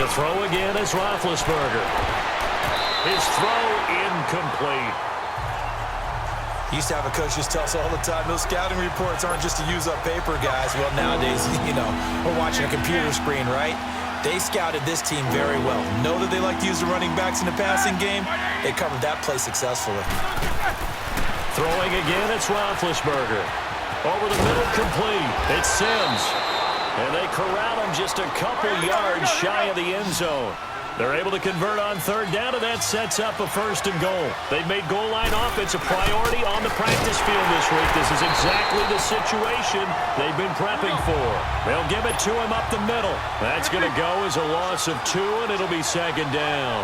To throw again is Roethlisberger. His throw incomplete. Used to have a coach just tell us all the time, those scouting reports aren't just to use up paper, guys. Well, nowadays, we're watching a computer screen, right? They scouted this team very well. Know that they like to use the running backs in the passing game. They covered that play successfully. Throwing again, it's Roethlisberger. Over the middle, complete. It's Sims. And they corral him just a couple yards shy of the end zone. They're able to convert on third down, and that sets up a 1st and goal. They've made goal line offense a priority on the practice field this week. This is exactly the situation they've been prepping for. They'll give it to him up the middle. That's going to go as a loss of 2, and it'll be 2nd down.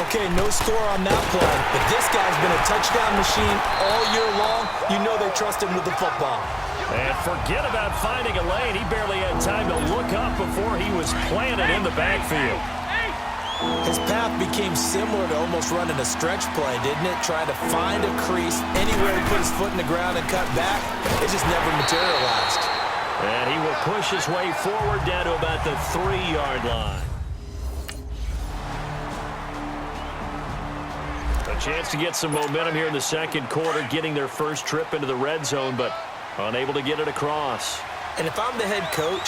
Okay, no score on that play, but this guy's been a touchdown machine all year long. You know they trust him with the football. And forget about finding a lane. He barely had time to look up before he was planted in the backfield. His path became similar to almost running a stretch play, didn't it? Trying to find a crease anywhere he put his foot in the ground and cut back. It just never materialized. And he will push his way forward down to about the 3-yard line. A chance to get some momentum here in the 2nd quarter, getting their first trip into the red zone, but unable to get it across. And if I'm the head coach,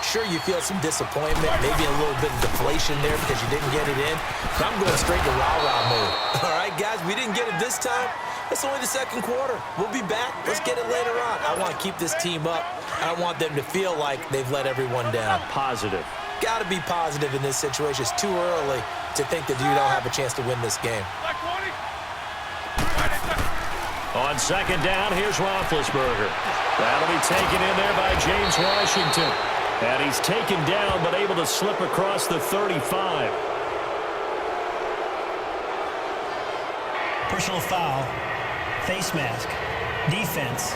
sure, you feel some disappointment, maybe a little bit of deflation there because you didn't get it in. But I'm going straight to rah-rah mode. All right, guys, we didn't get it this time. It's only the 2nd quarter. We'll be back. Let's get it later on. I want to keep this team up. I don't want them to feel like they've let everyone down. Positive. Got to be positive in this situation. It's too early to think that you don't have a chance to win this game. On 2nd down, here's Roethlisberger. That'll be taken in there by James Washington. And he's taken down, but able to slip across the 35. Personal foul, face mask, defense.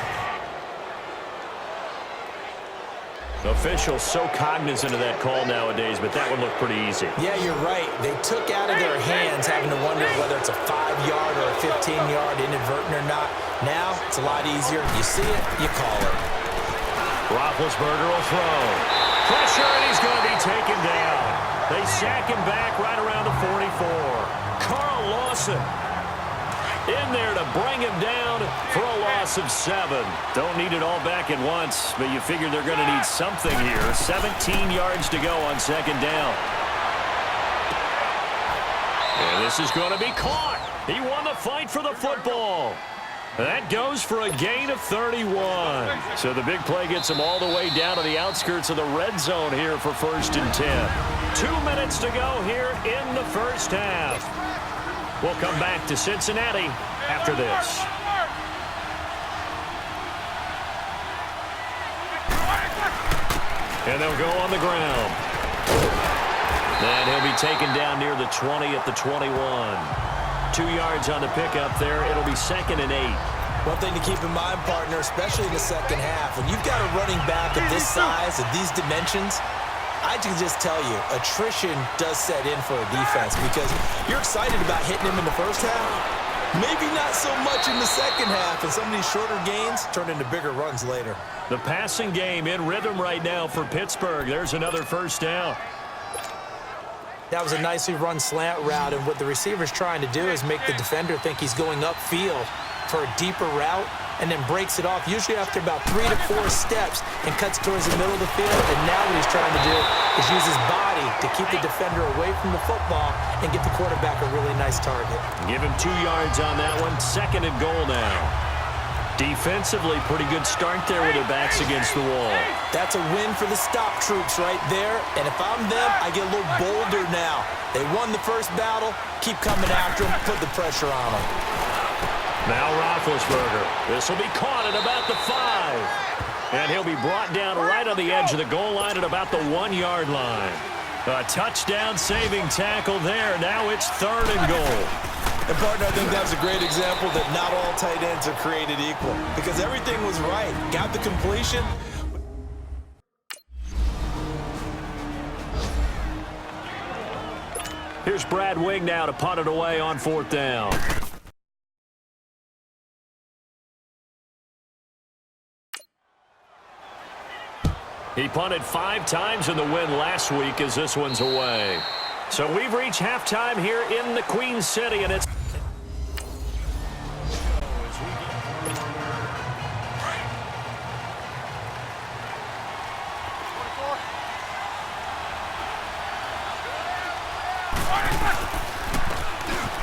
Officials so cognizant of that call nowadays, but that one looked pretty easy. Yeah, you're right. They took out of their hands having to wonder whether it's a 5-yard or a 15-yard inadvertent or not. Now, it's a lot easier. You see it, you call it. Roethlisberger will throw. Pressure, and he's going to be taken down. They sack him back right around the 44. Carl Lawson in there to bring him down for a loss of 7. Don't need it all back at once, but you figure they're going to need something here. 17 yards to go on 2nd down. And this is going to be caught. He won the fight for the football. That goes for a gain of 31. So the big play gets him all the way down to the outskirts of the red zone here for 1st and 10. 2 minutes to go here in the 1st half. We'll come back to Cincinnati after this. And they'll go on the ground. And he'll be taken down near the 20 at the 21. 2 yards on the pickup there. It'll be 2nd and 8. One thing to keep in mind, partner, especially in the 2nd half, when you've got a running back of this size, of these dimensions, I can just tell you, attrition does set in for a defense because you're excited about hitting him in the 1st half. Maybe not so much in the 2nd half, and some of these shorter gains turn into bigger runs later. The passing game in rhythm right now for Pittsburgh. There's another 1st down. That was a nicely run slant route, and what the receiver's trying to do is make the defender think he's going upfield for a deeper route and then breaks it off, usually after about 3 to 4 steps, and cuts towards the middle of the field. And now what he's trying to do is use his body to keep the defender away from the football and get the quarterback a really nice target. Give him 2 yards on that one. 2nd and goal now. Defensively, pretty good start there with their backs against the wall. That's a win for the stop troops right there. And if I'm them, I get a little bolder now. They won the 1st battle. Keep coming after them. Put the pressure on them. Now Roethlisberger. This will be caught at about the 5. And he'll be brought down right on the edge of the goal line at about the 1-yard line. A touchdown-saving tackle there. Now it's 3rd and goal. And, partner, I think that's a great example that not all tight ends are created equal because everything was right. Got the completion. Here's Brad Wing now to punt it away on 4th down. He punted 5 times in the win last week as this one's away. So we've reached halftime here in the Queen City, and it's...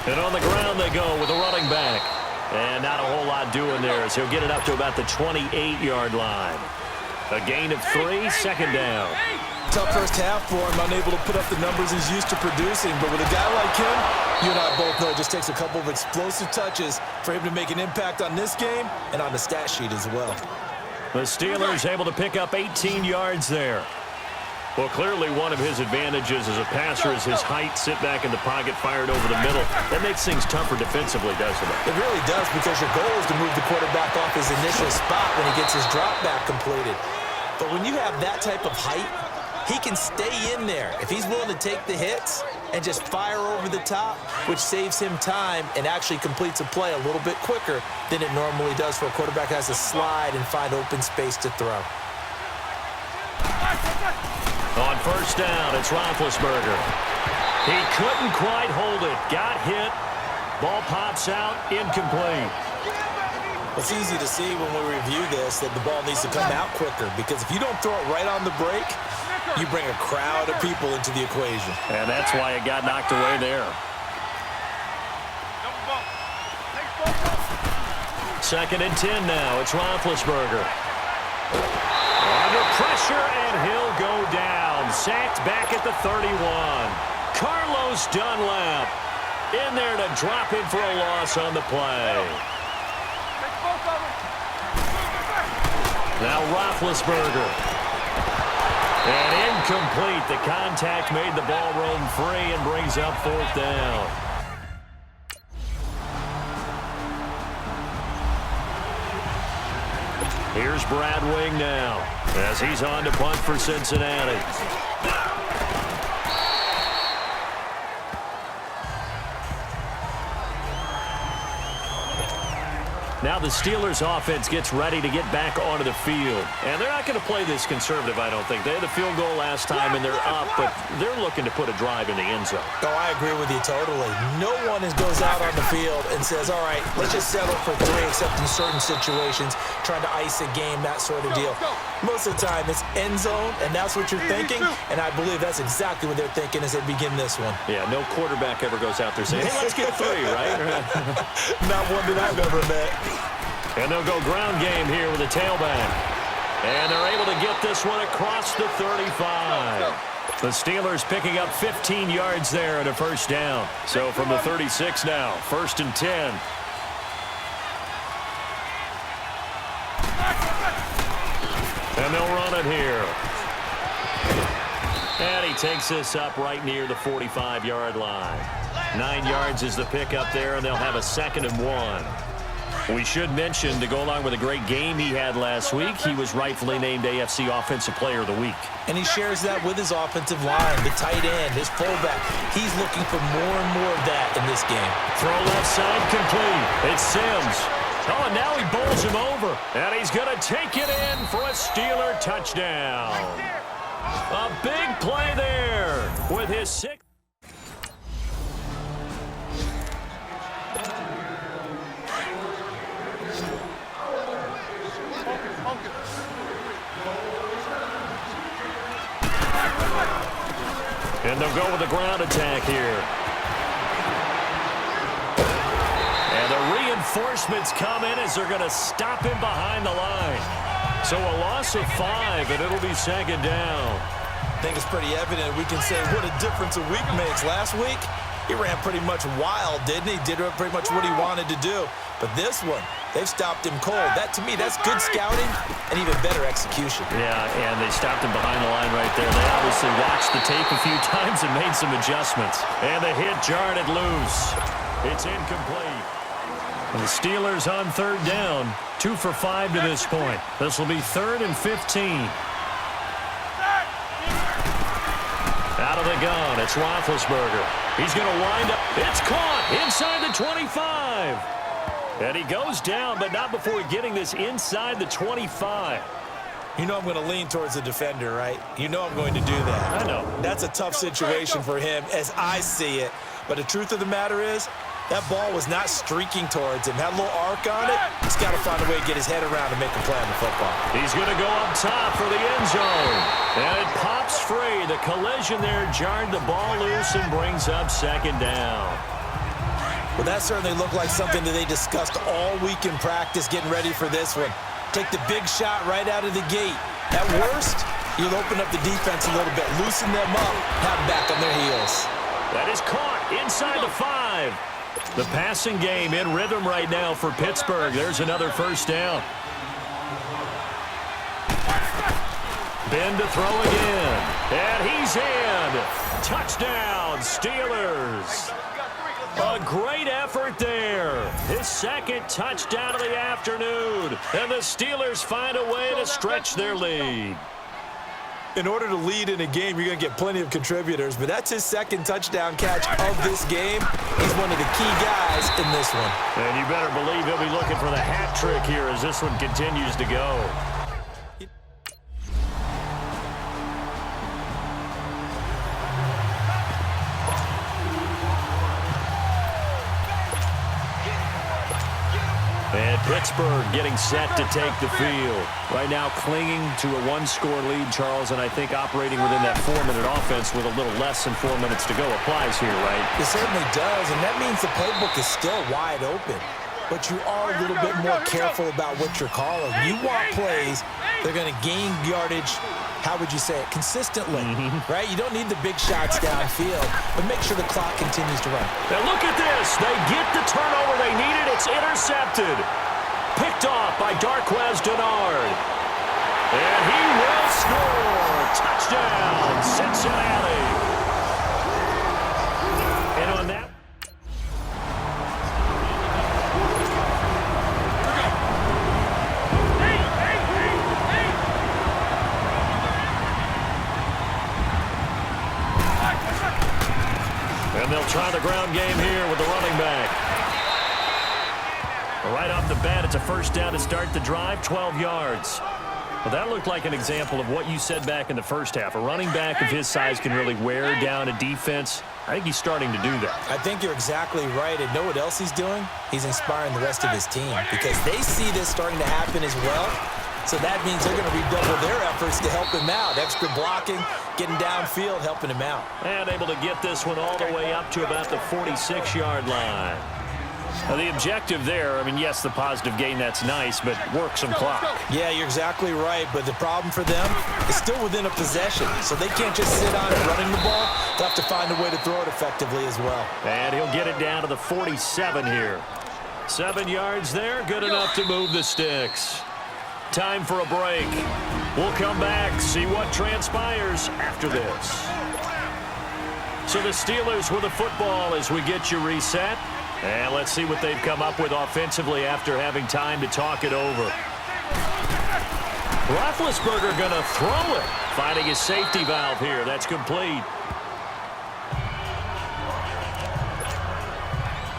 And on the ground they go with a running back. And not a whole lot doing there as he'll get it up to about the 28-yard line. A gain of 3, second down. Tough first half for him, unable to put up the numbers he's used to producing. But with a guy like him, you and I both know it just takes a couple of explosive touches for him to make an impact on this game and on the stat sheet as well. The Steelers able to pick up 18 yards there. Well, clearly one of his advantages as a passer is his height, sit back in the pocket, fired over the middle. That makes things tougher defensively, doesn't it? It really does, because your goal is to move the quarterback off his initial spot when he gets his drop back completed. But when you have that type of height, he can stay in there if he's willing to take the hits and just fire over the top, which saves him time and actually completes a play a little bit quicker than it normally does for a quarterback who has to slide and find open space to throw. On first down, it's Roethlisberger. He couldn't quite hold it. Got hit. Ball pops out. Incomplete. It's easy to see when we review this that the ball needs to come out quicker, because if you don't throw it right on the break, you bring a crowd of people into the equation. And that's why it got knocked away there. Second and 10 now. It's Roethlisberger. Under pressure, and he'll go down. Sacked back at the 31. Carlos Dunlap in there to drop him for a loss on the play. Now Roethlisberger. And incomplete. The contact made the ball roam free and brings up fourth down. Here's Brad Wing now as he's on to punt for Cincinnati. Now the Steelers offense gets ready to get back onto the field. And they're not going to play this conservative, I don't think. They had a field goal last time, and they're up, but they're looking to put a drive in the end zone. Oh, I agree with you totally. No one goes out on the field and says, all right, let's just settle for 3, except in certain situations, trying to ice a game, that sort of deal. Most of the time, it's end zone, and that's what you're thinking, and I believe that's exactly what they're thinking as they begin this one. Yeah, no quarterback ever goes out there saying, hey, let's get 3, right? Not one that I've ever met. And they'll go ground game here with a tailback. And they're able to get this one across the 35. The Steelers picking up 15 yards there at a first down. So from the 36 now, 1st and 10. And they'll run it here. And he takes this up right near the 45-yard line. 9 yards is the pickup there, and they'll have a 2nd and 1. We should mention, to go along with a great game he had last week, he was rightfully named AFC Offensive Player of the Week. And he shares that with his offensive line, the tight end, his fullback. He's looking for more and more of that in this game. Throw left side complete. It's Sims. Oh, and now he bowls him over. And he's going to take it in for a Steeler touchdown. A big play there with his 6th. And they'll go with the ground attack here. And the reinforcements come in as they're going to stop him behind the line. So a loss of 5, and it'll be 2nd down. I think it's pretty evident. We can say what a difference a week makes. Last week, he ran pretty much wild, didn't he? Did pretty much what he wanted to do. But this one, they've stopped him cold. That, to me, that's good scouting and even better execution. Yeah, and they stopped him behind the line right there. They obviously watched the tape a few times and made some adjustments. And the hit jarred it loose. It's incomplete. And the Steelers on 3rd down, 2 for 5 to this point. This will be 3rd and 15. Out of the gun, it's Roethlisberger. He's going to wind up. It's caught inside the 25. And he goes down, but not before getting this inside the 25. You know I'm going to lean towards the defender, right? You know I'm going to do that. I know. That's a tough situation for him as I see it. But the truth of the matter is, that ball was not streaking towards him. Had a little arc on it. He's got to find a way to get his head around and make a play on the football. He's going to go up top for the end zone. And it pops free. The collision there jarred the ball loose and brings up second down. Well, that certainly looked like something that they discussed all week in practice getting ready for this one. Take the big shot right out of the gate. At worst, you'll open up the defense a little bit, loosen them up, have them back on their heels. That is caught inside the 5. The passing game in rhythm right now for Pittsburgh. There's another first down. Ben to throw again. And he's in. Touchdown, Steelers. A great effort there. His second touchdown of the afternoon. And the Steelers find a way to stretch their lead. In order to lead in a game, you're going to get plenty of contributors, but that's his second touchdown catch of this game. He's one of the key guys in this one. And you better believe he'll be looking for the hat trick here as this one continues to go. And Pittsburgh getting set to take the field. Right now clinging to a one-score lead, Charles, and I think operating within that 4-minute offense with a little less than 4 minutes to go applies here, right? It certainly does, and that means the playbook is still wide open. But you are a little bit more careful about what you're calling. You want plays that are going to gain yardage, how would you say it, consistently, right? You don't need the big shots downfield, but make sure the clock continues to run. Now look at this. They get the turnover they needed. It's intercepted. Picked off by Darquez Dennard. And he will score. Touchdown, Cincinnati. And on that. And they'll try the ground game here with the running back. Right off the bat, it's a first down to start the drive, 12 yards. Well, that looked like an example of what you said back in the first half. A running back of his size can really wear down a defense. I think he's starting to do that. I think you're exactly right. And know what else he's doing? He's inspiring the rest of his team because they see this starting to happen as well. So that means they're going to redouble their efforts to help him out. Extra blocking, getting downfield, helping him out. And able to get this one all the way up to about the 46-yard line. Now, the objective there, I mean, yes, the positive gain, that's nice, but work some clock. Yeah, you're exactly right, but the problem for them is still within a possession, so they can't just sit on it running the ball. They'll have to find a way to throw it effectively as well. And he'll get it down to the 47 here. 7 yards there, good enough to move the sticks. Time for a break. We'll come back, see what transpires after this. So the Steelers with the football as we get you reset. And let's see what they've come up with offensively after having time to talk it over. Roethlisberger going to throw it. Finding his safety valve here. That's complete.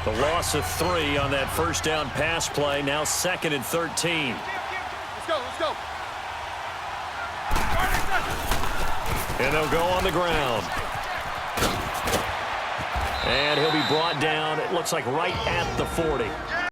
The loss of 3 on that first down pass play. Now 2nd and 13. Let's go. And they'll go on the ground. And he'll be brought down, it looks like right at the 40.